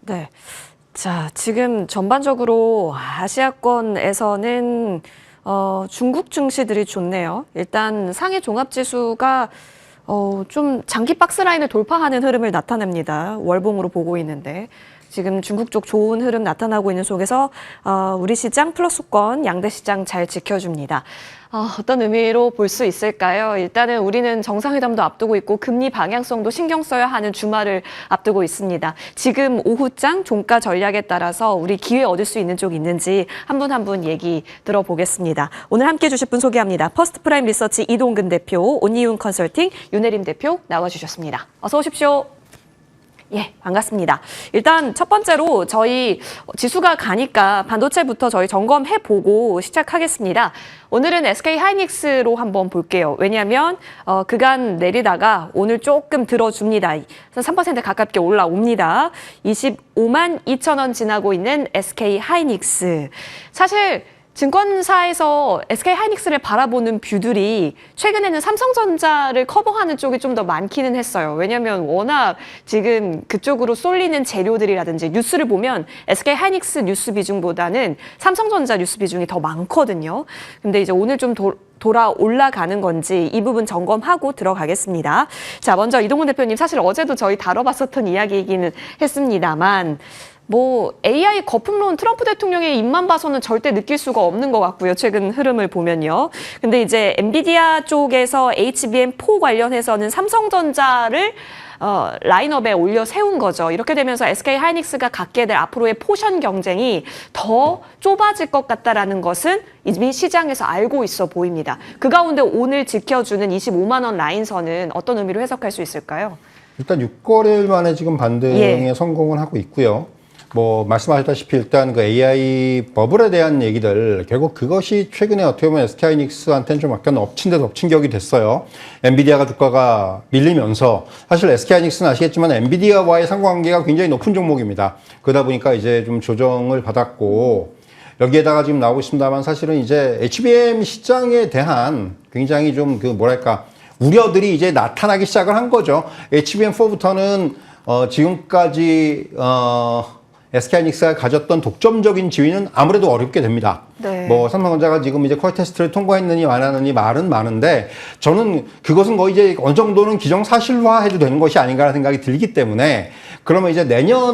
네. 자, 지금 전반적으로 아시아권에서는 중국 증시들이 좋네요. 일단 상해 종합지수가 좀 장기 박스라인을 돌파하는 흐름을 나타냅니다. 월봉으로 보고 있는데 지금 중국 쪽 좋은 흐름 나타나고 있는 속에서 우리 시장 플러스권 양대 시장 잘 지켜줍니다. 어떤 의미로 볼 수 있을까요? 일단은 우리는 정상회담도 앞두고 있고 금리 방향성도 신경 써야 하는 주말을 앞두고 있습니다. 지금 오후장 종가 전략에 따라서 우리 기회 얻을 수 있는 쪽 있는지 한 분 한 분 얘기 들어보겠습니다. 오늘 함께해 주실 분 소개합니다. 퍼스트프라임 리서치 이동근 대표, 온이윤 컨설팅 윤혜림 대표 나와주셨습니다. 어서 오십시오. 예, 반갑습니다. 일단 첫 번째로 저희 지수가 가니까 반도체부터 저희 점검해보고 시작하겠습니다. 오늘은 SK하이닉스로 한번 볼게요. 왜냐하면 그간 내리다가 오늘 조금 들어줍니다. 3% 가깝게 올라옵니다. 25만 2천 원 지나고 있는 SK하이닉스. 사실 증권사에서 SK하이닉스를 바라보는 뷰들이 최근에는 삼성전자를 커버하는 쪽이 좀 더 많기는 했어요. 왜냐하면 워낙 지금 그쪽으로 쏠리는 재료들이라든지 뉴스를 보면 SK하이닉스 뉴스 비중보다는 삼성전자 뉴스 비중이 더 많거든요. 근데 이제 오늘 좀 돌아 올라가는 건지 이 부분 점검하고 들어가겠습니다. 자, 먼저 이동훈 대표님, 사실 어제도 저희 다뤄봤었던 이야기이기는 했습니다만 AI 거품론 트럼프 대통령의 입만 봐서는 절대 느낄 수가 없는 것 같고요. 최근 흐름을 보면요. 근데 이제 엔비디아 쪽에서 HBM4 관련해서는 삼성전자를 라인업에 올려 세운 거죠. 이렇게 되면서 SK하이닉스가 갖게 될 앞으로의 포션 경쟁이 더 좁아질 것 같다라는 것은 이미 시장에서 알고 있어 보입니다. 그 가운데 오늘 지켜주는 25만 원 라인선은 어떤 의미로 해석할 수 있을까요? 일단 6거래일 만에 지금 반등에 성공을 하고 있고요. 말씀하셨다시피 일단 그 AI 버블에 대한 얘기들, 결국 그것이 최근에 어떻게 보면 SK하이닉스한테는 좀 약간 엎친 데 덮친 격이 됐어요. 엔비디아가 주가가 밀리면서, 사실 SK하이닉스는 아시겠지만 엔비디아와의 상관관계가 굉장히 높은 종목입니다. 그러다 보니까 이제 좀 조정을 받았고, 여기에다가 지금 나오고 있습니다만 사실은 이제 HBM 시장에 대한 굉장히 좀 우려들이 이제 나타나기 시작을 한 거죠. HBM4부터는 지금까지 SK하이닉스가 가졌던 독점적인 지위는 아무래도 어렵게 됩니다. 네. 삼성전자가 지금 이제 퀄 테스트를 통과했느니 안 하느니 말은 많은데, 저는 그것은 거의 이제 어느 정도는 기정사실화해도 되는 것이 아닌가라는 생각이 들기 때문에, 그러면 이제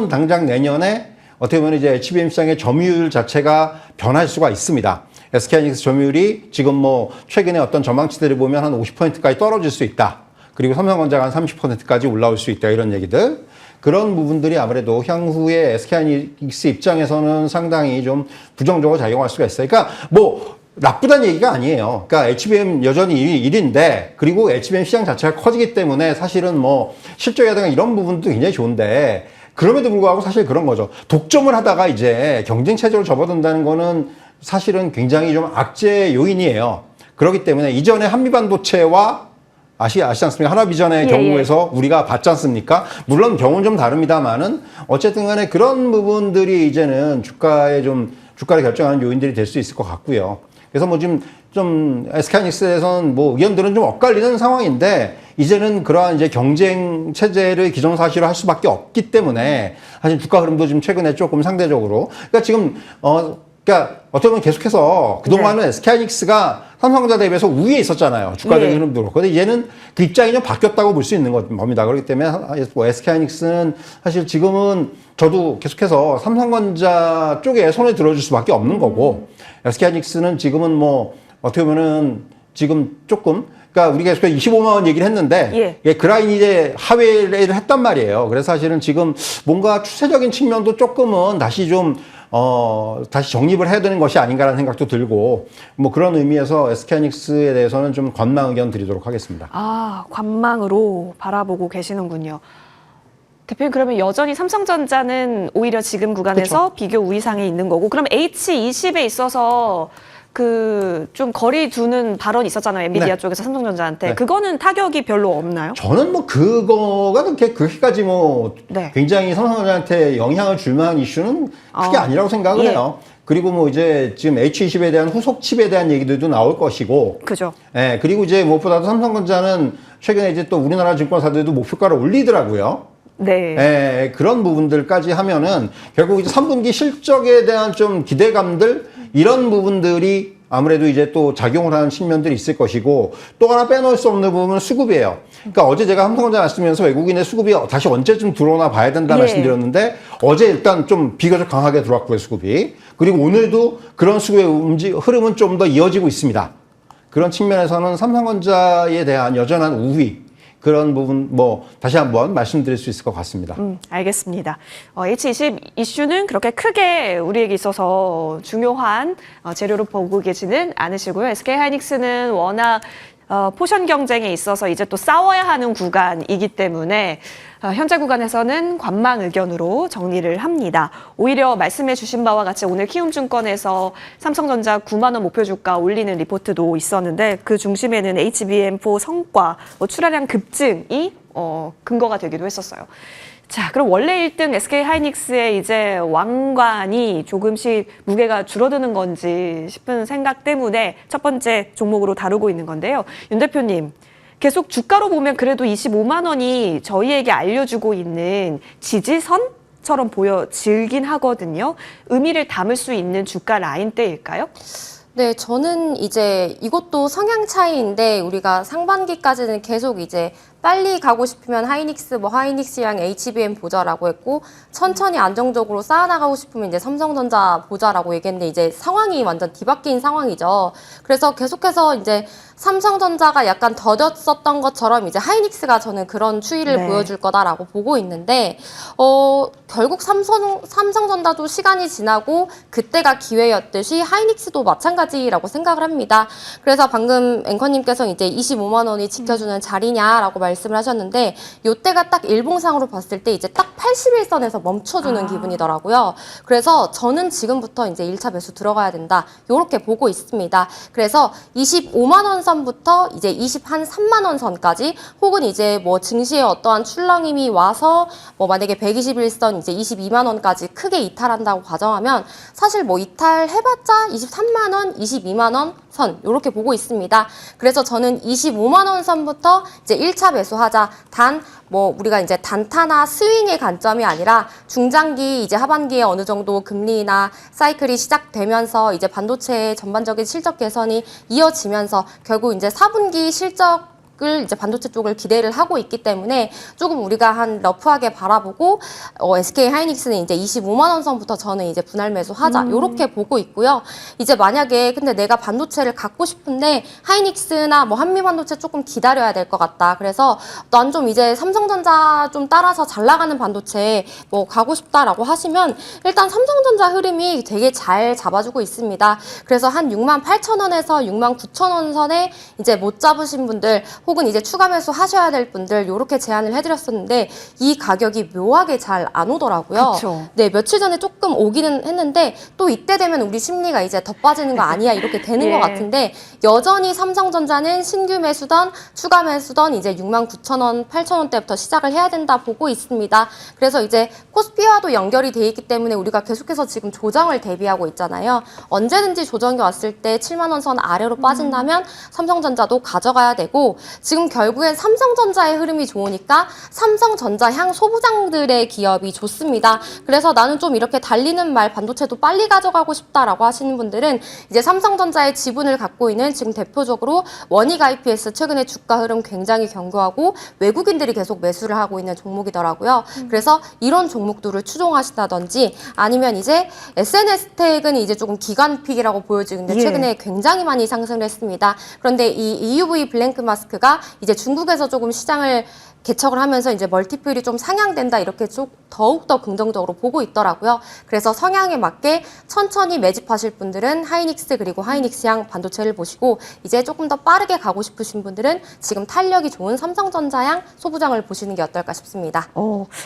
당장 내년에 어떻게 보면 이제 HBM 시장의 점유율 자체가 변할 수가 있습니다. SK하이닉스 점유율이 지금 최근에 어떤 전망치들을 보면 한 50%까지 떨어질 수 있다. 그리고 삼성전자가 한 30%까지 올라올 수 있다. 이런 얘기들. 그런 부분들이 아무래도 향후에 SK하이닉스 입장에서는 상당히 좀 부정적으로 작용할 수가 있어요. 그러니까 나쁘다는 얘기가 아니에요. 그러니까 HBM 여전히 1위인데, 그리고 HBM 시장 자체가 커지기 때문에 사실은 실적이라든가 이런 부분도 굉장히 좋은데, 그럼에도 불구하고 사실 그런 거죠. 독점을 하다가 이제 경쟁 체제로 접어든다는 거는 사실은 굉장히 좀 악재 요인이에요. 그렇기 때문에 이전에 한미반도체와 아시지 않습니까? 하나비전의 경우에서 우리가 봤지 않습니까? 물론 경우는 좀 다릅니다만은 어쨌든 간에 그런 부분들이 이제는 주가를 결정하는 요인들이 될 수 있을 것 같고요. 그래서 지금 좀 SK하이닉스에서는 의견들은 좀 엇갈리는 상황인데, 이제는 그러한 이제 경쟁 체제를 기정사실화 할 수밖에 없기 때문에 사실 주가 흐름도 지금 최근에 조금 상대적으로, 그러니까 지금 어떻게 보면 계속해서 그동안은 SK하이닉스가 삼성전자 대비해서 우위에 있었잖아요. 주가적인 흐름도 그렇고. 근데 얘는 그 입장이 좀 바뀌었다고 볼 수 있는 겁니다. 그렇기 때문에 SK하이닉스는 사실 지금은 저도 계속해서 삼성전자 쪽에 손을 들어줄 수밖에 없는 거고, SK하이닉스는 지금은 어떻게 보면은 지금 조금, 그러니까 우리가 계속 25만 원 얘기를 했는데, 그 라인이 이제 하회를 했단 말이에요. 그래서 사실은 지금 뭔가 추세적인 측면도 조금은 다시 정립을 해야 되는 것이 아닌가라는 생각도 들고, 그런 의미에서 SK하이닉스에 대해서는 좀 관망 의견 드리도록 하겠습니다. 관망으로 바라보고 계시는군요. 대표님, 그러면 여전히 삼성전자는 오히려 지금 구간에서 그쵸? 비교 우위상에 있는 거고, 그럼 H20에 있어서 좀 거리 두는 발언이 있었잖아요. 엔비디아 쪽에서 삼성전자한테. 그거는 타격이 별로 없나요? 저는 그거가 그렇게까지 굉장히 삼성전자한테 영향을 줄 만한 이슈는 크게 아니라고 생각을 해요. 그리고 이제 지금 H20에 대한 후속 칩에 대한 얘기들도 나올 것이고. 그죠. 그리고 이제 무엇보다도 삼성전자는 최근에 이제 또 우리나라 증권사들도 목표가를 올리더라고요. 네. 예, 그런 부분들까지 하면은 결국 이제 3분기 실적에 대한 좀 기대감들 이런 부분들이 아무래도 이제 또 작용을 하는 측면들이 있을 것이고 또 하나 빼놓을 수 없는 부분은 수급이에요. 그러니까 어제 제가 삼성전자 말씀드리면서 외국인의 수급이 다시 언제쯤 들어오나 봐야 된다 예. 말씀드렸는데 어제 일단 좀 비교적 강하게 들어왔고요, 수급이. 그리고 오늘도 그런 수급의 흐름은 좀 더 이어지고 있습니다. 그런 측면에서는 삼성전자에 대한 여전한 우위 그런 부분 뭐 다시 한번 말씀드릴 수 있을 것 같습니다. 알겠습니다. H20 이슈는 그렇게 크게 우리에게 있어서 중요한 재료로 보고 계시는 않으시고요. SK하이닉스는 워낙 포션 경쟁에 있어서 이제 또 싸워야 하는 구간이기 때문에 현재 구간에서는 관망 의견으로 정리를 합니다. 오히려 말씀해 주신 바와 같이 오늘 키움증권에서 삼성전자 9만 원 목표 주가 올리는 리포트도 있었는데 그 중심에는 HBM4 성과, 출하량 급증이 근거가 되기도 했었어요. 자, 그럼 원래 1등 SK하이닉스의 이제 왕관이 조금씩 무게가 줄어드는 건지 싶은 생각 때문에 첫 번째 종목으로 다루고 있는 건데요. 윤 대표님, 계속 주가로 보면 그래도 25만 원이 저희에게 알려주고 있는 지지선처럼 보여지긴 하거든요. 의미를 담을 수 있는 주가 라인대일까요? 네, 저는 이제 이것도 성향 차이인데 우리가 상반기까지는 계속 이제 빨리 가고 싶으면 하이닉스, 하이닉스랑 HBM 보자라고 했고 천천히 안정적으로 쌓아나가고 싶으면 이제 삼성전자 보자라고 얘기했는데 이제 상황이 완전 뒤바뀐 상황이죠. 그래서 계속해서 이제 삼성전자가 약간 더뎠었던 것처럼 이제 하이닉스가 저는 그런 추이를 네. 보여줄 거다라고 보고 있는데 결국 삼성전자도 시간이 지나고 그때가 기회였듯이 하이닉스도 마찬가지라고 생각을 합니다. 그래서 방금 앵커님께서 이제 25만 원이 지켜주는 자리냐라고 말씀을 하셨는데 요때가 딱 일봉상으로 봤을 때 이제 딱 81선에서 멈춰주는 기분이더라고요. 그래서 저는 지금부터 이제 1차 매수 들어가야 된다. 요렇게 보고 있습니다. 그래서 25만 원 선부터 이제 23만 원 선까지 혹은 이제 뭐 증시에 어떠한 출렁임이 와서 뭐 만약에 121선 이제 22만 원까지 크게 이탈한다고 가정하면 사실 뭐 이탈해봤자 23만 원, 22만 원 선 이렇게 보고 있습니다. 그래서 저는 25만 원 선부터 이제 1차 매수하자. 단 뭐 우리가 이제 단타나 스윙의 관점이 아니라 중장기 이제 하반기에 어느 정도 금리나 사이클이 시작되면서 이제 반도체의 전반적인 실적 개선이 이어지면서 결국 이제 4분기 실적 을 이제 반도체 쪽을 기대를 하고 있기 때문에 조금 우리가 한 러프하게 바라보고 SK 하이닉스는 이제 25만 원 선부터 저는 이제 분할 매수하자 요렇게 보고 있고요. 이제 만약에 근데 내가 반도체를 갖고 싶은데 하이닉스나 뭐 한미반도체 조금 기다려야 될 것 같다. 그래서 난 좀 이제 삼성전자 좀 따라서 잘 나가는 반도체 뭐 가고 싶다라고 하시면 일단 삼성전자 흐름이 되게 잘 잡아주고 있습니다. 그래서 한 68,000원에서 69,000원 선에 이제 못 잡으신 분들 혹은 이제 추가 매수 하셔야 될 분들 이렇게 제안을 해드렸었는데 이 가격이 묘하게 잘 안 오더라고요. 그쵸. 네, 며칠 전에 조금 오기는 했는데 또 이때 되면 우리 심리가 이제 더 빠지는 거 아니야 이렇게 되는 예. 것 같은데 여전히 삼성전자는 신규 매수던 추가 매수던 이제 69,000원, 8,000원대부터 시작을 해야 된다 보고 있습니다. 그래서 이제 코스피와도 연결이 돼 있기 때문에 우리가 계속해서 지금 조정을 대비하고 있잖아요. 언제든지 조정이 왔을 때 7만 원 선 아래로 빠진다면 삼성전자도 가져가야 되고 지금 결국엔 삼성전자의 흐름이 좋으니까 삼성전자 향 소부장들의 기업이 좋습니다. 그래서 나는 좀 이렇게 달리는 말 반도체도 빨리 가져가고 싶다라고 하시는 분들은 이제 삼성전자의 지분을 갖고 있는 지금 대표적으로 원익 IPS 최근에 주가 흐름 굉장히 견고하고 외국인들이 계속 매수를 하고 있는 종목이더라고요. 그래서 이런 종목들을 추종하신다든지 아니면 이제 SNS텍은 이제 조금 기관픽이라고 보여지는데 예. 최근에 굉장히 많이 상승을 했습니다. 그런데 이 EUV 블랭크 마스크가 이제 중국에서 조금 시장을 개척을 하면서 이제 멀티플이 좀 상향된다 이렇게 더욱더 긍정적으로 보고 있더라고요. 그래서 성향에 맞게 천천히 매집하실 분들은 하이닉스 그리고 하이닉스향 반도체를 보시고 이제 조금 더 빠르게 가고 싶으신 분들은 지금 탄력이 좋은 삼성전자향 소부장을 보시는 게 어떨까 싶습니다.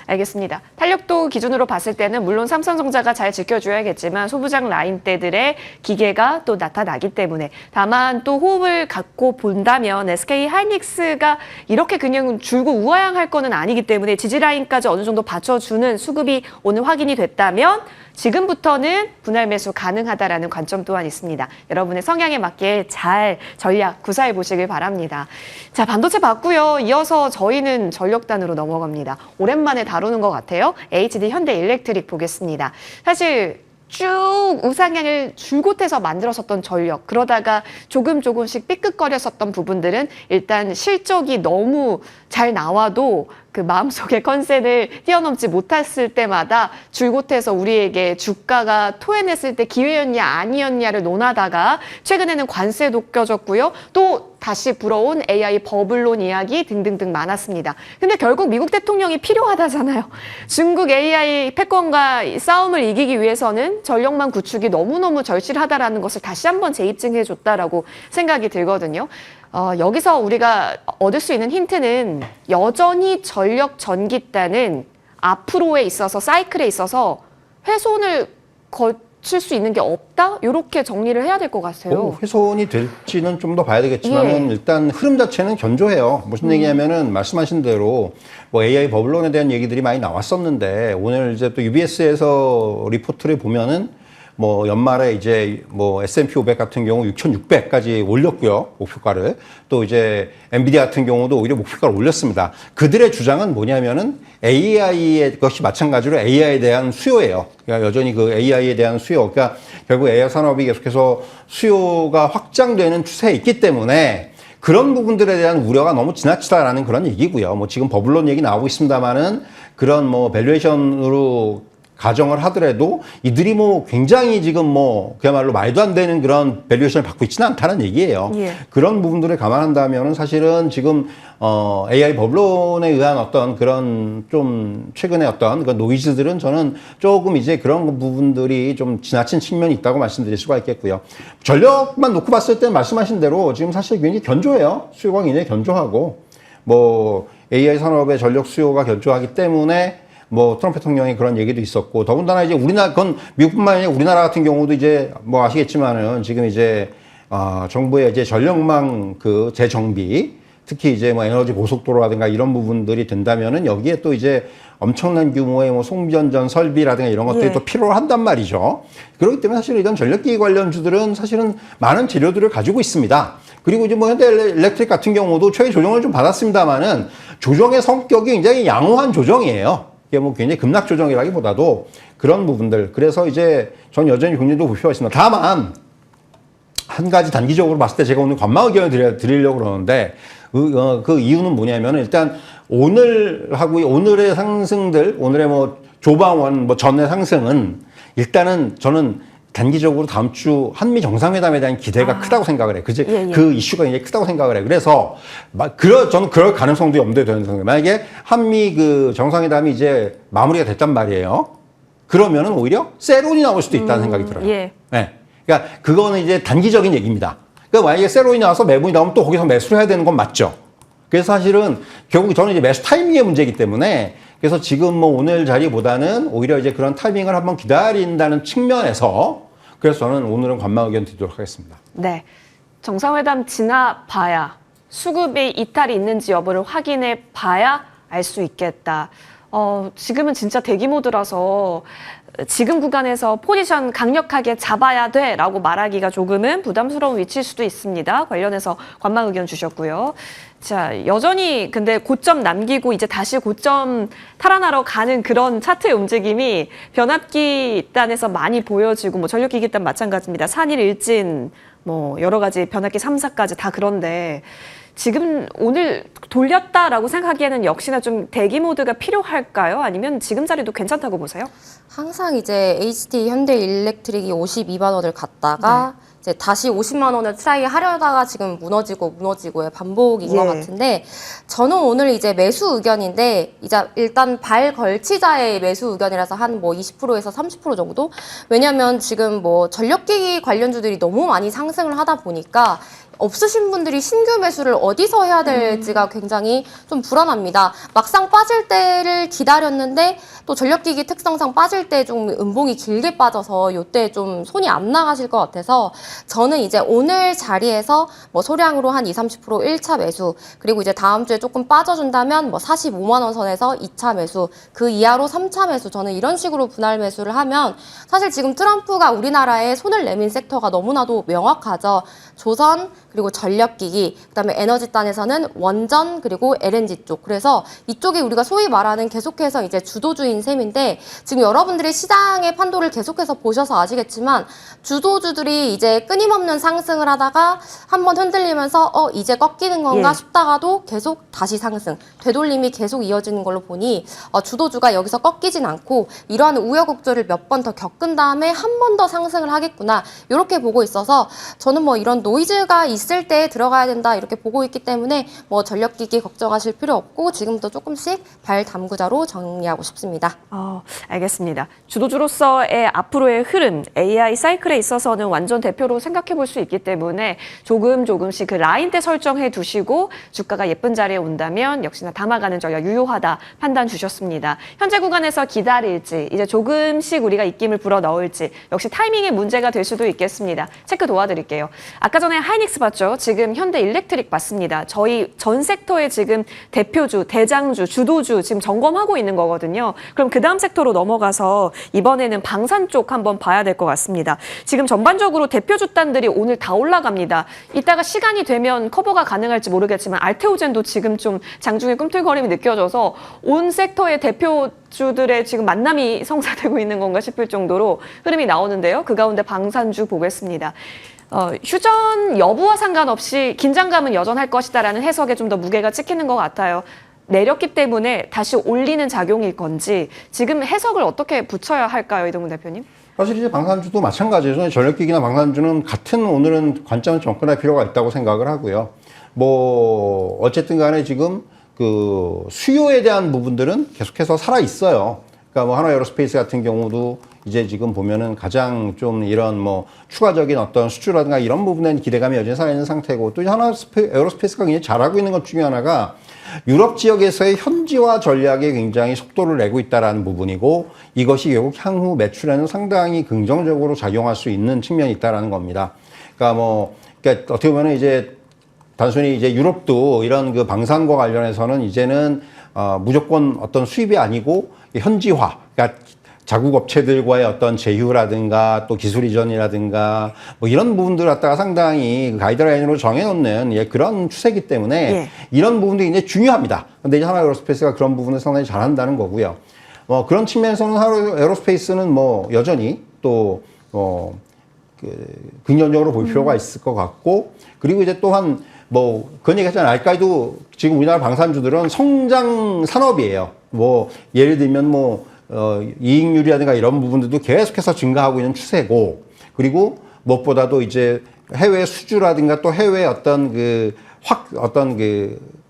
알겠습니다. 탄력도 기준으로 봤을 때는 물론 삼성전자가 잘 지켜줘야겠지만 소부장 라인대들의 기계가 또 나타나기 때문에 다만 또 호흡을 갖고 본다면 SK 하이닉스가 이렇게 그냥 줄고 죽어야 할 거는 아니기 때문에 지지라인까지 어느 정도 받쳐주는 수급이 오늘 확인이 됐다면 지금부터는 분할 매수 가능하다라는 관점 또한 있습니다. 여러분의 성향에 맞게 잘 전략 구사해 보시길 바랍니다. 자, 반도체 봤고요. 이어서 저희는 전력단으로 넘어갑니다. 오랜만에 다루는 것 같아요. HD 현대일렉트릭 보겠습니다. 사실 쭉 우상향을 줄곧 해서 만들었었던 전력, 그러다가 조금씩 삐끗거렸었던 부분들은 일단 실적이 너무 잘 나와도 그 마음속의 컨센을 뛰어넘지 못했을 때마다 줄곧 해서 우리에게 주가가 토해냈을 때 기회였냐 아니었냐를 논하다가 최근에는 관세도 껴졌고요. 또 다시 불어온 AI 버블론 이야기 등등등 많았습니다. 근데 결국 미국 대통령이 필요하다잖아요. 중국 AI 패권과 싸움을 이기기 위해서는 전력망 구축이 너무너무 절실하다라는 것을 다시 한번 재입증해줬다라고 생각이 들거든요. 여기서 우리가 얻을 수 있는 힌트는 여전히 전력 전기단은 앞으로에 있어서 사이클에 있어서 훼손을 거칠 수 있는 게 없다? 이렇게 정리를 해야 될 것 같아요. 훼손이 될지는 좀 더 봐야 되겠지만은 일단 흐름 자체는 견조해요. 무슨 얘기냐면은 말씀하신 대로 뭐 AI 버블론에 대한 얘기들이 많이 나왔었는데 오늘 이제 또 UBS에서 리포트를 보면은 뭐 연말에 이제 뭐 S&P 500 같은 경우 6,600까지 올렸고요. 목표가를. 또 이제 엔비디아 같은 경우도 오히려 목표가를 올렸습니다. 그들의 주장은 뭐냐면은 AI의 것이 마찬가지로 AI에 대한 수요예요. 그러니까 여전히 그 AI에 대한 수요. 그러니까 결국 AI 산업이 계속해서 수요가 확장되는 추세에 있기 때문에 그런 부분들에 대한 우려가 너무 지나치다라는 그런 얘기고요. 뭐 지금 버블론 얘기 나오고 있습니다만은 그런 뭐 밸류에이션으로 가정을 하더라도 이들이 뭐 굉장히 지금 뭐 그야말로 말도 안 되는 그런 밸류에이션을 받고 있지는 않다는 얘기예요. 예. 그런 부분들을 감안한다면은 사실은 지금 AI 버블론에 의한 어떤 그런 좀 최근에 어떤 그 노이즈들은 저는 조금 이제 그런 부분들이 좀 지나친 측면이 있다고 말씀드릴 수가 있겠고요. 전력만 놓고 봤을 때 말씀하신 대로 지금 사실 굉장히 견조해요. 수요가 굉장히 견조하고 뭐 AI 산업의 전력 수요가 견조하기 때문에 뭐 트럼프 대통령이 그런 얘기도 있었고 더군다나 이제 우리나라 그건 미국뿐만 아니라 우리나라 같은 경우도 이제 뭐 아시겠지만은 지금 이제 정부의 이제 전력망 그 재정비 특히 이제 뭐 에너지 고속도로라든가 이런 부분들이 된다면은 여기에 또 이제 엄청난 규모의 뭐 송전전 설비라든가 이런 것들이 또 필요한단 말이죠. 그렇기 때문에 사실 이런 전력기기 관련주들은 사실은 많은 재료들을 가지고 있습니다. 그리고 이제 뭐 현대일렉트릭 같은 경우도 최대 조정을 좀 받았습니다만은 조정의 성격이 굉장히 양호한 조정이에요. 이게 뭐 굉장히 급락 조정이라기보다도 그런 부분들. 그래서 이제 전 여전히 긍정적으로 볼 필요가 있습니다. 다만 한 가지 단기적으로 봤을 때 제가 오늘 관망 의견을 드리려고 그러는데 그 이유는 뭐냐면 일단 오늘의 상승들, 오늘의 뭐 조방원 뭐 전의 상승은 일단은 저는 단기적으로 다음 주 한미 정상회담에 대한 기대가 크다고 생각을 해요. 그치? 그 이슈가 굉장히 크다고 생각을 해요. 그래서 저는 그럴 가능성도 염두에 두는 생각이에요. 만약에 한미 그 정상회담이 이제 마무리가 됐단 말이에요. 그러면은 오히려 세론이 나올 수도 있다는 생각이 들어요. 예. 네. 그러니까 그거는 이제 단기적인 얘기입니다. 그러니까 만약에 세론이 나와서 매분이 나오면 또 거기서 매수를 해야 되는 건 맞죠. 그래서 사실은 결국 저는 이제 매수 타이밍의 문제이기 때문에 그래서 지금 뭐 오늘 자리보다는 오히려 이제 그런 타이밍을 한번 기다린다는 측면에서 그래서 저는 오늘은 관망 의견 드리도록 하겠습니다. 네. 정상회담 지나봐야 수급이 이탈이 있는지 여부를 확인해 봐야 알 수 있겠다. 지금은 진짜 대기 모드라서 지금 구간에서 포지션 강력하게 잡아야 돼라고 말하기가 조금은 부담스러운 위치일 수도 있습니다. 관련해서 관망 의견 주셨고요. 자, 여전히 근데 고점 남기고 이제 다시 고점 탈환하러 가는 그런 차트의 움직임이 변압기 단에서 많이 보여지고 뭐 전력기기 단 마찬가지입니다. 산일 일진 뭐 여러 가지 변압기 3사까지 다 그런데 지금 오늘 돌렸다라고 생각하기에는 역시나 좀 대기 모드가 필요할까요? 아니면 지금 자리도 괜찮다고 보세요? 항상 이제 HD 현대일렉트릭이 52만 원을 갔다가 이제 다시 50만 원을 트라이 하려다가 지금 무너지고의 반복인 것 같은데 저는 오늘 이제 매수 의견인데 이제 일단 발 걸치자의 매수 의견이라서 한 뭐 20%에서 30% 정도? 왜냐면 지금 뭐 전력기기 관련주들이 너무 많이 상승을 하다 보니까 없으신 분들이 신규 매수를 어디서 해야 될지가 굉장히 좀 불안합니다. 막상 빠질 때를 기다렸는데 또 전력기기 특성상 빠질 때 좀 음봉이 길게 빠져서 이때 좀 손이 안 나가실 것 같아서 저는 이제 오늘 자리에서 뭐 소량으로 한 20, 30% 1차 매수, 그리고 이제 다음 주에 조금 빠져준다면 뭐 45만 원 선에서 2차 매수, 그 이하로 3차 매수, 저는 이런 식으로 분할 매수를 하면 사실 지금 트럼프가 우리나라에 손을 내민 섹터가 너무나도 명확하죠. 조선, 그리고 전력기기, 그다음에 에너지단에서는 원전, 그리고 LNG 쪽. 그래서 이쪽이 우리가 소위 말하는 계속해서 이제 주도주인 셈인데, 지금 여러분들이 시장의 판도를 계속해서 보셔서 아시겠지만 주도주들이 이제 끊임없는 상승을 하다가 한번 흔들리면서 이제 꺾이는 건가 예. 싶다가도 계속 다시 상승, 되돌림이 계속 이어지는 걸로 보니 주도주가 여기서 꺾이진 않고 이러한 우여곡절을 몇 번 더 겪은 다음에 한 번 더 상승을 하겠구나, 이렇게 보고 있어서 저는 뭐 이런 노이즈가 있을 때 들어가야 된다 이렇게 보고 있기 때문에 뭐 전력기기 걱정하실 필요 없고 지금부터 조금씩 발 담그자로 정리하고 싶습니다. 알겠습니다. 주도주로서의 앞으로의 흐름, AI 사이클에 있어서는 완전 대표로 생각해 볼 수 있기 때문에 조금씩 그 라인대 설정해 두시고 주가가 예쁜 자리에 온다면 역시나 담아가는 전략 유효하다 판단 주셨습니다. 현재 구간에서 기다릴지, 이제 조금씩 우리가 입김을 불어 넣을지, 역시 타이밍의 문제가 될 수도 있겠습니다. 체크 도와드릴게요. 아까 전에 하이닉스 봤죠? 지금 현대 일렉트릭 봤습니다. 저희 전 섹터의 지금 대표주, 대장주, 주도주 지금 점검하고 있는 거거든요. 그럼 그 다음 섹터로 넘어가서 이번에는 방산 쪽 한번 봐야 될 것 같습니다. 지금 전반적으로 대표주단들이 오늘 다 올라갑니다. 이따가 시간이 되면 커버가 가능할지 모르겠지만 알테오젠도 지금 좀 장중에 꿈틀거림이 느껴져서 온 섹터의 대표주들의 지금 만남이 성사되고 있는 건가 싶을 정도로 흐름이 나오는데요. 그 가운데 방산주 보겠습니다. 휴전 여부와 상관없이 긴장감은 여전할 것이다라는 해석에 좀 더 무게가 찍히는 것 같아요. 내렸기 때문에 다시 올리는 작용일 건지 지금 해석을 어떻게 붙여야 할까요, 이동훈 대표님? 사실 이제 방산주도 마찬가지죠. 전력기기나 방산주는 같은 오늘은 관점을 접근할 필요가 있다고 생각을 하고요. 뭐 어쨌든 간에 지금 그 수요에 대한 부분들은 계속해서 살아 있어요. 그러니까 뭐 하나에어로스페이스 같은 경우도 이제 지금 보면은 가장 좀 이런 뭐 추가적인 어떤 수주라든가 이런 부분에는 기대감이 여전히 살아있는 상태고, 또 하나에어로스페이스가 굉장히 잘하고 있는 것 중에 하나가 유럽 지역에서의 현지화 전략에 굉장히 속도를 내고 있다라는 부분이고, 이것이 결국 향후 매출에는 상당히 긍정적으로 작용할 수 있는 측면이 있다라는 겁니다. 그러니까 어떻게 보면 이제 단순히 이제 유럽도 이런 그 방산과 관련해서는 이제는 무조건 어떤 수입이 아니고 현지화, 그러니까 자국 업체들과의 어떤 제휴라든가 또 기술 이전이라든가 뭐 이런 부분들 갖다가 상당히 가이드라인으로 정해놓는 그런 추세이기 때문에 이런 부분들이 이제 중요합니다. 근데 이제 하나에어로스페이스가 그런 부분을 상당히 잘한다는 거고요. 그런 측면에서는 하나에어로스페이스는 뭐 여전히 또 긍정적으로 볼 필요가 있을 것 같고, 그리고 이제 또한 뭐 그런 얘기 했잖아요. 알까이도 지금 우리나라 방산주들은 성장 산업이에요. 뭐 예를 들면 뭐 이익률이라든가 이런 부분들도 계속해서 증가하고 있는 추세고, 그리고 무엇보다도 이제 해외 수주라든가 또 해외 어떤 그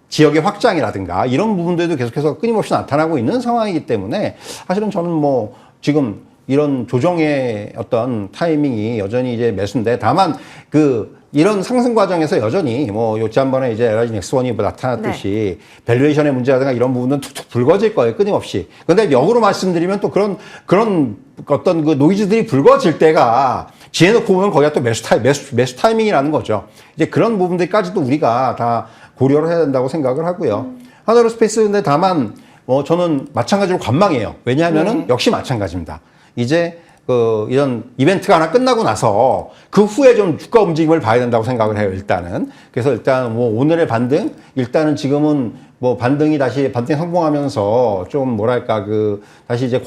지역의 확장이라든가 이런 부분들도 계속해서 끊임없이 나타나고 있는 상황이기 때문에 사실은 저는 뭐 지금 이런 조정의 어떤 타이밍이 여전히 이제 매수인데, 다만 이런 상승 과정에서 여전히 뭐 지난번에 이제 LG 넥스원이 나타났듯이 밸류에이션의 문제라든가 이런 부분은 툭툭 불거질 거예요, 끊임없이. 근데 역으로 말씀드리면 또 그런 어떤 그 노이즈들이 불거질 때가 지혜놓고 보면 거기가 또 매수 타이밍이라는 거죠. 이제 그런 부분들까지도 우리가 다 고려를 해야 된다고 생각을 하고요. 하나에어로스페이스 근데 다만 저는 마찬가지로 관망해요. 왜냐하면은 역시 마찬가지입니다. 이제 이런 이벤트가 하나 끝나고 나서 그 후에 좀 주가 움직임을 봐야 된다고 생각을 해요, 일단은. 그래서 일단 뭐 오늘의 반등, 일단은 지금은 뭐 반등이 성공하면서 좀 뭐랄까 다시 이제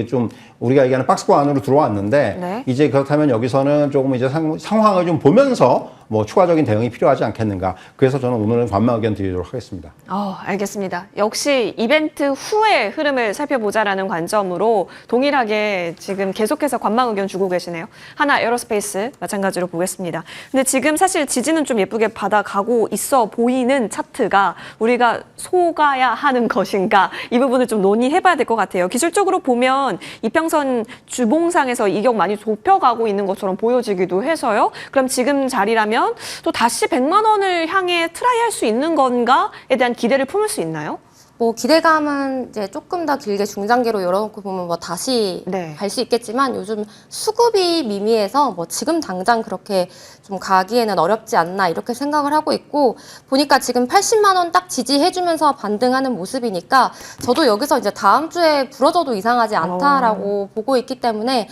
좀 우리가 얘기하는 박스권 안으로 들어왔는데, 이제 그렇다면 여기서는 조금 이제 상황을 좀 보면서 뭐 추가적인 대응이 필요하지 않겠는가. 그래서 저는 오늘은 관망 의견 드리도록 하겠습니다. 알겠습니다. 역시 이벤트 후의 흐름을 살펴보자라는 관점으로 동일하게 지금 계속해서 관망 의견 주고 계시네요. 하나에어로스페이스 마찬가지로 보겠습니다. 근데 지금 사실 지지는 좀 예쁘게 받아가고 있어 보이는 차트가 우리가 속아야 하는 것인가, 이 부분을 좀 논의해봐야 될 것 같아요. 기술적으로 보면 이평선 주봉상에서 이격 많이 좁혀가고 있는 것처럼 보여지기도 해서요. 그럼 지금 자리라면 된다면 또 다시 100만 원을 향해 트라이할 수 있는 건가에 대한 기대를 품을 수 있나요? 뭐 기대감은 이제 조금 더 길게 중장기로 열어놓고 보면 뭐 다시 네. 갈 수 있겠지만 요즘 수급이 미미해서 뭐 지금 당장 그렇게 좀 가기에는 어렵지 않나 이렇게 생각을 하고 있고 보니까 지금 80만 원 딱 지지해주면서 반등하는 모습이니까 저도 여기서 이제 다음 주에 부러져도 이상하지 않다라고 보고 있기 때문에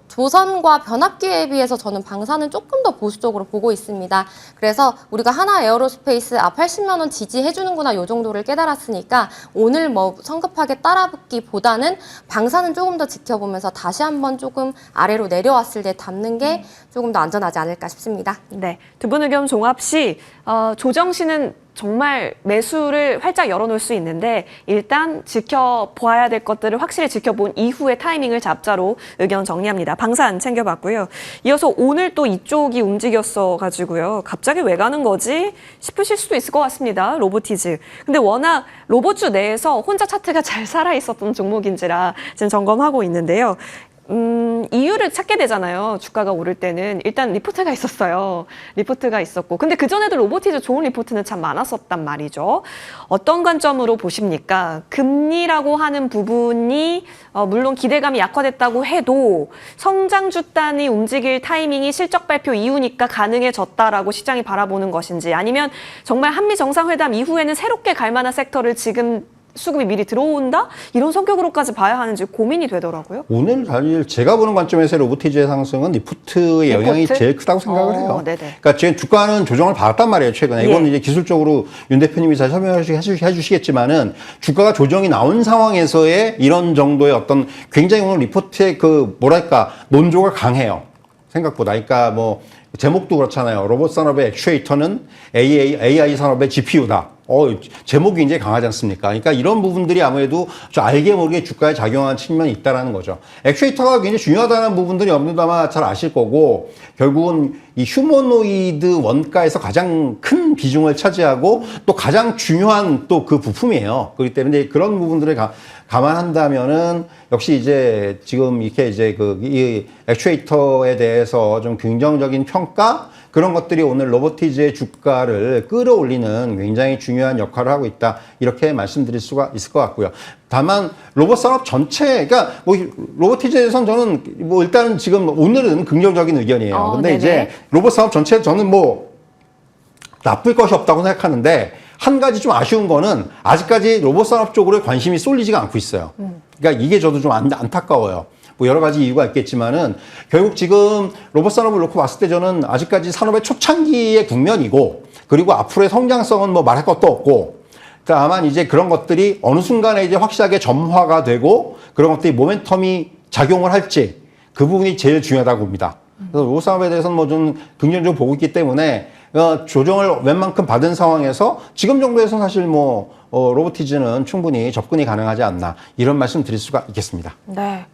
조선과 변압기에 비해서 저는 방사는 조금 더 보수적으로 보고 있습니다. 그래서 우리가 하나 에어로스페이스 80만 원 지지해주는구나 요 정도를 깨달았으니까 오늘 뭐 성급하게 따라붙기보다는 방사는 조금 더 지켜보면서 다시 한번 조금 아래로 내려왔을 때 담는 게 조금 더 안전하지 않을까 싶습니다. 네, 두 분 의견 종합 시 조정 씨는 정말 매수를 활짝 열어놓을 수 있는데 일단 지켜봐야 될 것들을 확실히 지켜본 이후에 타이밍을 잡자로 의견 정리합니다. 방산 챙겨봤고요. 이어서 오늘 또 이쪽이 움직였어가지고요. 갑자기 왜 가는 거지 싶으실 수도 있을 것 같습니다. 로보티즈. 근데 워낙 로봇주 내에서 혼자 차트가 잘 살아있었던 종목인지라 지금 점검하고 있는데요. 이유를 찾게 되잖아요. 주가가 오를 때는. 일단 리포트가 있었어요. 리포트가 있었고. 근데 그전에도 로보티즈 좋은 리포트는 참 많았었단 말이죠. 어떤 관점으로 보십니까? 금리라고 하는 부분이 물론 기대감이 약화됐다고 해도 성장주 단이 움직일 타이밍이 실적 발표 이후니까 가능해졌다라고 시장이 바라보는 것인지 아니면 정말 한미 정상회담 이후에는 새롭게 갈 만한 섹터를 지금 수급이 미리 들어온다? 이런 성격으로까지 봐야 하는지 고민이 되더라고요. 오늘 사실 제가 보는 관점에서 로보티즈의 상승은 리포트의 영향이 리포트? 제일 크다고 생각을 해요. 네네. 그러니까 지금 주가는 조정을 받았단 말이에요, 최근에. 이건 예. 이제 기술적으로 윤 대표님이 잘 설명해 주시겠지만은 주가가 조정이 나온 상황에서의 이런 정도의 어떤 굉장히 오늘 리포트의 그 뭐랄까 논조가 강해요. 생각보다. 그러니까 뭐 제목도 그렇잖아요. 로봇 산업의 액추에이터는 AI 산업의 GPU다. 제목이 이제 강하지 않습니까? 그러니까 이런 부분들이 아무래도 좀 알게 모르게 주가에 작용하는 측면이 있다는 거죠. 액추에이터가 굉장히 중요하다는 부분들이 여러분들도 아마 잘 아실 거고, 결국은 이 휴머노이드 원가에서 가장 큰 비중을 차지하고 또 가장 중요한 또 그 부품이에요. 그렇기 때문에 그런 부분들을 감안한다면은 역시 이제 지금 이렇게 이제 이 액추에이터에 대해서 좀 긍정적인 평가 그런 것들이 오늘 로보티즈의 주가를 끌어올리는 굉장히 중요한 역할을 하고 있다. 이렇게 말씀드릴 수가 있을 것 같고요. 다만 로봇 산업 전체, 그러니까 뭐 로보티즈에 대해서는 저는 뭐 일단은 지금 오늘은 긍정적인 의견이에요. 근데 네네. 이제 로봇 산업 전체 저는 뭐 나쁠 것이 없다고 생각하는데 한 가지 좀 아쉬운 거는 아직까지 로봇 산업 쪽으로 관심이 쏠리지가 않고 있어요. 그러니까 이게 저도 좀 안타까워요. 뭐 여러 가지 이유가 있겠지만은 결국 지금 로봇 산업을 놓고 봤을 때 저는 아직까지 산업의 초창기의 국면이고 그리고 앞으로의 성장성은 뭐 말할 것도 없고 다만 이제 그런 것들이 어느 순간에 이제 확실하게 점화가 되고 그런 것들이 모멘텀이 작용을 할지 그 부분이 제일 중요하다고 봅니다. 그래서 로봇 산업에 대해서는 뭐 좀 긍정적으로 보고 있기 때문에 조정을 웬만큼 받은 상황에서 지금 정도에서 사실 뭐 로보티즈는 충분히 접근이 가능하지 않나 이런 말씀 드릴 수가 있겠습니다. 네.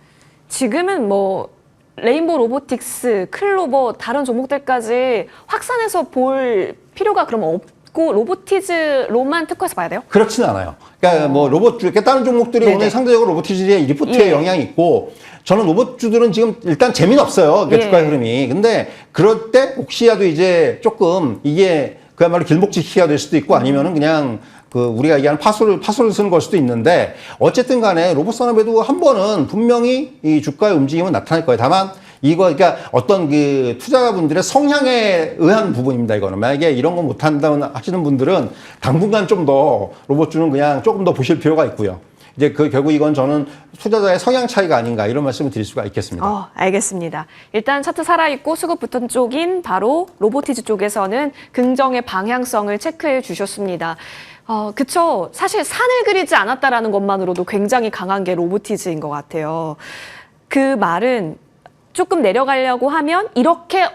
지금은 뭐 레인보우 로보틱스, 클로버 다른 종목들까지 확산해서 볼 필요가 그럼 없고 로보티즈로만 특화해서 봐야 돼요? 그렇지는 않아요. 그러니까 뭐 로봇주, 그러니까 다른 종목들이 네네. 오늘 상대적으로 로보티즈의 리포트에 예. 영향이 있고 저는 로봇주들은 지금 일단 재미는 없어요. 그러니까 예. 주가 흐름이. 근데 그럴 때 혹시라도 이제 조금 이게 그야말로 길목지키가 될 수도 있고 아니면은 그냥 우리가 얘기하는 파수를 쓰는 걸 수도 있는데 어쨌든 간에 로봇 산업에도 한 번은 분명히 이 주가의 움직임은 나타날 거예요. 다만 그러니까 어떤 그 투자자분들의 성향에 의한 부분입니다, 이거는. 만약에 이런 거 못한다고 하시는 분들은 당분간 좀 더 로봇주는 그냥 조금 더 보실 필요가 있고요. 이제 결국 이건 저는 투자자의 성향 차이가 아닌가 이런 말씀을 드릴 수가 있겠습니다. 알겠습니다. 일단 차트 살아있고 수급 붙은 쪽인 바로 로보티즈 쪽에서는 긍정의 방향성을 체크해 주셨습니다. 그쵸. 사실 산을 그리지 않았다라는 것만으로도 굉장히 강한 게 로보티즈인 것 같아요. 그 말은 조금 내려가려고 하면 이렇게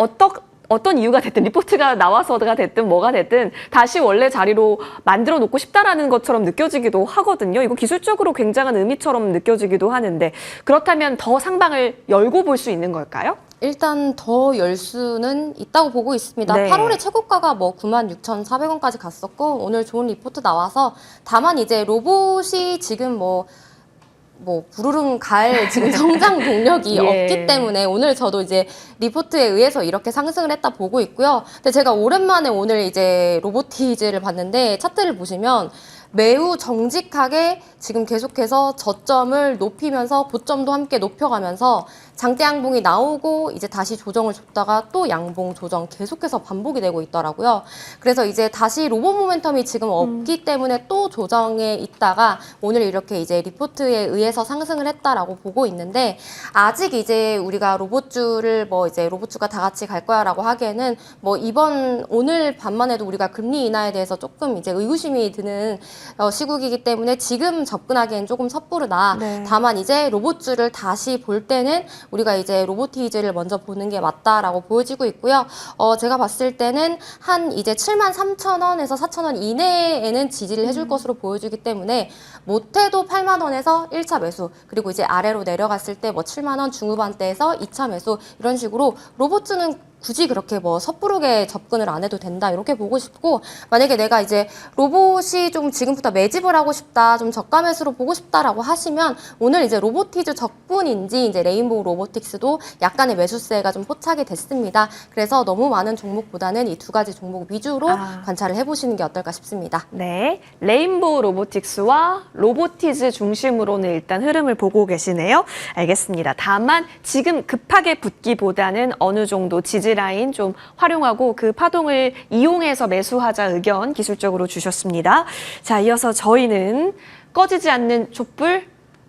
어떤 이유가 됐든 리포트가 나와서가 됐든 뭐가 됐든 다시 원래 자리로 만들어 놓고 싶다라는 것처럼 느껴지기도 하거든요. 이거 기술적으로 굉장한 의미처럼 느껴지기도 하는데 그렇다면 더 상방을 열고 볼 수 있는 걸까요? 일단 더 열 수는 있다고 보고 있습니다. 네. 8월에 최고가가 뭐 96,400원까지 갔었고 오늘 좋은 리포트 나와서 다만 이제 로봇이 지금 뭐 뭐 부르릉 갈 지금 성장 동력이 예. 없기 때문에 오늘 저도 이제 리포트에 의해서 이렇게 상승을 했다 보고 있고요. 근데 제가 오랜만에 오늘 이제 로보티즈를 봤는데 차트를 보시면 매우 정직하게 지금 계속해서 저점을 높이면서 고점도 함께 높여가면서 장대 양봉이 나오고 이제 다시 조정을 줬다가 또 양봉 조정 계속해서 반복이 되고 있더라고요. 그래서 이제 다시 로봇 모멘텀이 지금 없기 때문에 또 조정에 있다가 오늘 이렇게 이제 리포트에 의해서 상승을 했다라고 보고 있는데 아직 이제 우리가 로봇주를 뭐 이제 로봇주가 다 같이 갈 거야라고 하기에는 뭐 이번 오늘 밤만 해도 우리가 금리 인하에 대해서 조금 이제 의구심이 드는 시국이기 때문에 지금 접근하기엔 조금 섣부르다. 네. 다만 이제 로봇주를 다시 볼 때는 우리가 이제 로보티즈를 먼저 보는 게 맞다라고 보여지고 있고요. 제가 봤을 때는 한 이제 73,000원에서 4,000원 이내에는 지지를 해줄 것으로 보여지기 때문에 못해도 8만 원에서 1차 매수 그리고 이제 아래로 내려갔을 때 뭐 7만 원 중후반대에서 2차 매수 이런 식으로 로봇주는 굳이 그렇게 뭐 섣부르게 접근을 안 해도 된다 이렇게 보고 싶고 만약에 내가 이제 로봇이 좀 지금부터 매집을 하고 싶다 좀 저가 매수로 보고 싶다라고 하시면 오늘 이제 로보티즈 적분인지 이제 레인보우 로보틱스도 약간의 매수세가 좀 포착이 됐습니다. 그래서 너무 많은 종목보다는 이 두 가지 종목 위주로 관찰을 해보시는 게 어떨까 싶습니다. 네, 레인보우 로보틱스와 로보티즈 중심으로는 일단 흐름을 보고 계시네요. 알겠습니다. 다만 지금 급하게 붙기보다는 어느 정도 지지 라인 좀 활용하고 그 파동을 이용해서 매수하자 의견 기술적으로 주셨습니다. 자, 이어서 저희는 꺼지지 않는 촛불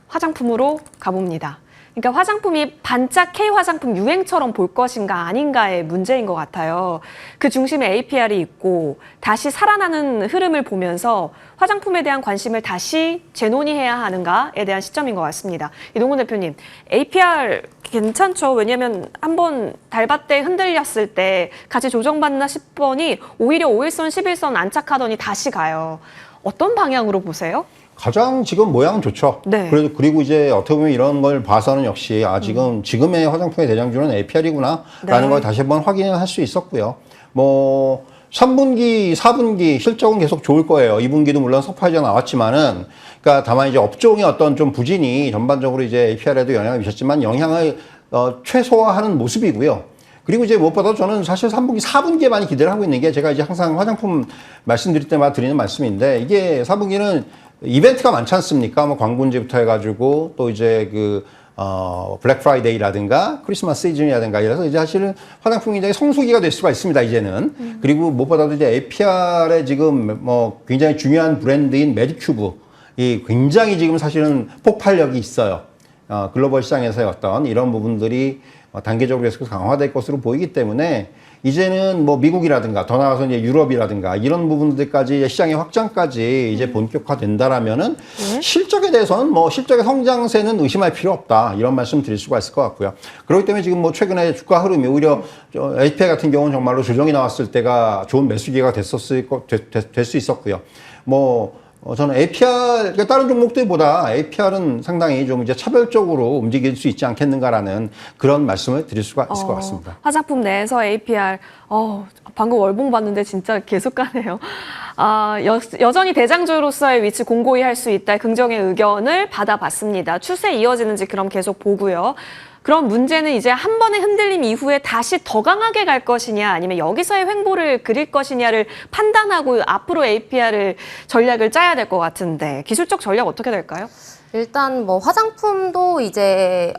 화장품으로 가봅니다. 그러니까 화장품이 반짝 K 화장품 유행처럼 볼 것인가 아닌가의 문제인 것 같아요. 그 중심에 APR이 있고 다시 살아나는 흐름을 보면서 화장품에 대한 관심을 다시 재논의해야 하는가에 대한 시점인 것 같습니다. 이동훈 대표님, APR 괜찮죠? 왜냐하면 한번 달바때 흔들렸을 때 같이 조정받나 싶더니 오히려 5일선, 11선 안착하더니 다시 가요. 어떤 방향으로 보세요? 가장 지금 모양은 좋죠. 네. 그리고 이제 어떻게 보면 이런 걸 봐서는 역시 지금의 화장품의 대장주는 APR이구나라는 네. 걸 다시 한번 확인을 할 수 있었고요. 뭐 3분기, 4분기 실적은 계속 좋을 거예요. 2분기도 물론 서프라이즈가 나왔지만은, 그러니까 다만 이제 업종의 어떤 좀 부진이 전반적으로 이제 APR에도 영향을 미쳤지만 영향을 최소화하는 모습이고요. 그리고 이제 무엇보다 저는 사실 3분기, 4분기에 많이 기대를 하고 있는 게 제가 이제 항상 화장품 말씀드릴 때마다 드리는 말씀인데 이게 4분기는 이벤트가 많지 않습니까? 뭐 광고인지부터 해가지고 또 이제 블랙 프라이데이라든가 크리스마스 시즌이라든가 이래서 이제 사실은 화장품이 굉장히 성수기가 될 수가 있습니다, 이제는. 그리고 무엇보다도 이제 APR의 지금 뭐 굉장히 중요한 브랜드인 메디큐브 이 굉장히 지금 사실은 폭발력이 있어요. 글로벌 시장에서의 어떤 이런 부분들이 단계적으로 계속 강화될 것으로 보이기 때문에 이제는 뭐 미국이라든가 더 나아가서 이제 유럽이라든가 이런 부분들까지 시장의 확장까지 이제 본격화된다라면은 실적에 대해서는 뭐 실적의 성장세는 의심할 필요 없다 이런 말씀 드릴 수가 있을 것 같고요. 그렇기 때문에 지금 뭐 최근에 주가 흐름이 오히려 HPI 같은 경우는 정말로 조정이 나왔을 때가 좋은 매수기가 될 수 있었고요. 저는 APR, 그러니까 다른 종목들보다 APR은 상당히 좀 이제 차별적으로 움직일 수 있지 않겠는가라는 그런 말씀을 드릴 수가 있을 것 같습니다. 화장품 내에서 APR, 방금 월봉 봤는데 진짜 계속 가네요. 여전히 대장주로서의 위치 공고히 할 수 있다. 긍정의 의견을 받아봤습니다. 추세 이어지는지 그럼 계속 보고요. 그럼 문제는 이제 한 번의 흔들림 이후에 다시 더 강하게 갈 것이냐 아니면 여기서의 횡보를 그릴 것이냐를 판단하고 앞으로 APR을 전략을 짜야 될 것 같은데 기술적 전략 어떻게 될까요? 일단 뭐 화장품도 이제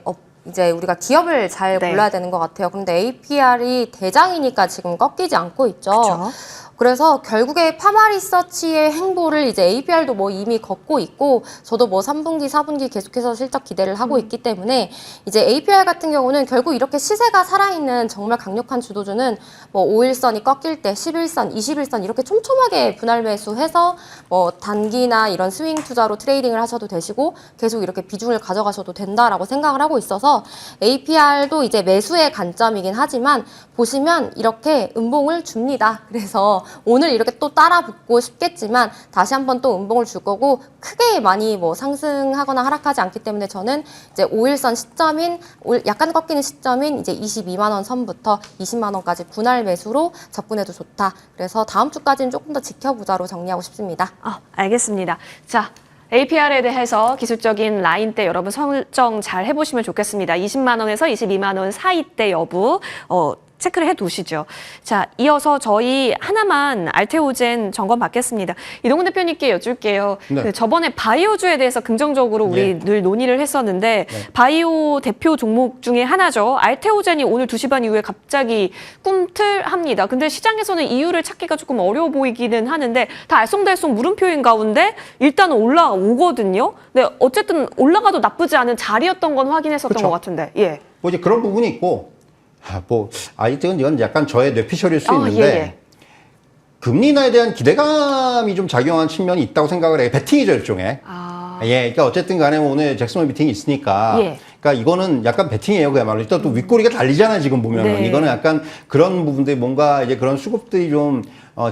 우리가 기업을 잘 네. 골라야 되는 것 같아요. 그런데 APR이 대장이니까 지금 꺾이지 않고 있죠. 그쵸. 그래서 결국에 파마리서치의 행보를 이제 APR도 뭐 이미 걷고 있고 저도 뭐 3분기, 4분기 계속해서 실적 기대를 하고 있기 때문에 이제 APR 같은 경우는 결국 이렇게 시세가 살아있는 정말 강력한 주도주는 뭐 5일선이 꺾일 때 11선, 21선 이렇게 촘촘하게 분할 매수해서 뭐 단기나 이런 스윙 투자로 트레이딩을 하셔도 되시고 계속 이렇게 비중을 가져가셔도 된다라고 생각을 하고 있어서 APR도 이제 매수의 관점이긴 하지만 보시면 이렇게 음봉을 줍니다. 그래서 오늘 이렇게 또 따라 붙고 싶겠지만 다시 한번 또 음봉을 줄 거고 크게 많이 뭐 상승하거나 하락하지 않기 때문에 저는 이제 5일선 시점인 약간 꺾이는 시점인 이제 22만 원 선부터 20만 원까지 분할 매수로 접근해도 좋다. 그래서 다음 주까지는 조금 더 지켜보자로 정리하고 싶습니다. 알겠습니다. 자, APR에 대해서 기술적인 라인대 여러분 설정 잘 해보시면 좋겠습니다. 20만 원에서 22만 원 사이대 여부 체크를 해두시죠. 자, 이어서 저희 하나만 알테오젠 점검 받겠습니다. 이동훈 대표님께 여쭐게요. 네. 그 저번에 바이오주에 대해서 긍정적으로 우리 늘 논의를 했었는데 바이오 대표 종목 중에 하나죠. 알테오젠이 오늘 2시 반 이후에 갑자기 꿈틀합니다. 근데 시장에서는 이유를 찾기가 조금 어려워 보이기는 하는데 다 알쏭달쏭 물음표인 가운데 일단은 올라오거든요. 네, 어쨌든 올라가도 나쁘지 않은 자리였던 건 확인했었던 그쵸. 것 같은데. 예. 뭐 이제 그런 부분이 있고, 이건 약간 저의 뇌피셜일 수 있는데, 예. 금리 인하에 대한 기대감이 좀 작용한 측면이 있다고 생각을 해요. 베팅이죠, 일종의. 예, 그러니까 어쨌든 간에 오늘 잭슨홀 미팅이 있으니까. 예. 그러니까 이거는 약간 베팅이에요, 그야말로. 일단 또 윗꼬리가 달리잖아요, 지금 보면은. 네. 이거는 약간 그런 부분들이 뭔가 이제 그런 수급들이 좀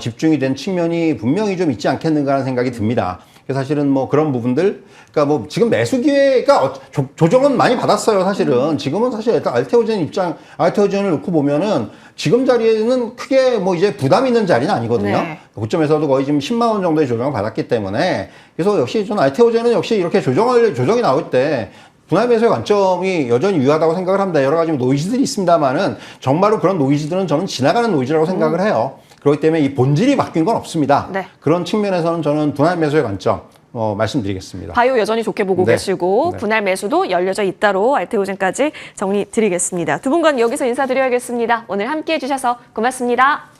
집중이 된 측면이 분명히 좀 있지 않겠는가 하는 생각이 듭니다. 그래서 사실은 뭐 그런 부분들, 그러니까 뭐 지금 매수 기회가 조정은 많이 받았어요, 사실은. 지금은 사실 일단 알테오젠을 놓고 보면은 지금 자리에는 크게 뭐 이제 부담 있는 자리는 아니거든요. 네. 고점에서도 거의 지금 10만 원 정도의 조정을 받았기 때문에 그래서 역시 저는 알테오젠은 역시 이렇게 조정이 나올 때 분할 매수의 관점이 여전히 유효하다고 생각을 합니다. 여러 가지 노이즈들이 있습니다만은 정말로 그런 노이즈들은 저는 지나가는 노이즈라고 생각을 해요. 그렇기 때문에 이 본질이 바뀐 건 없습니다. 네. 그런 측면에서는 저는 분할 매수의 관점 말씀드리겠습니다. 바이오 여전히 좋게 보고 네. 계시고 네. 분할 매수도 열려져 있다로 알테오젠까지 정리 드리겠습니다. 두 분간 여기서 인사드려야겠습니다. 오늘 함께해 주셔서 고맙습니다.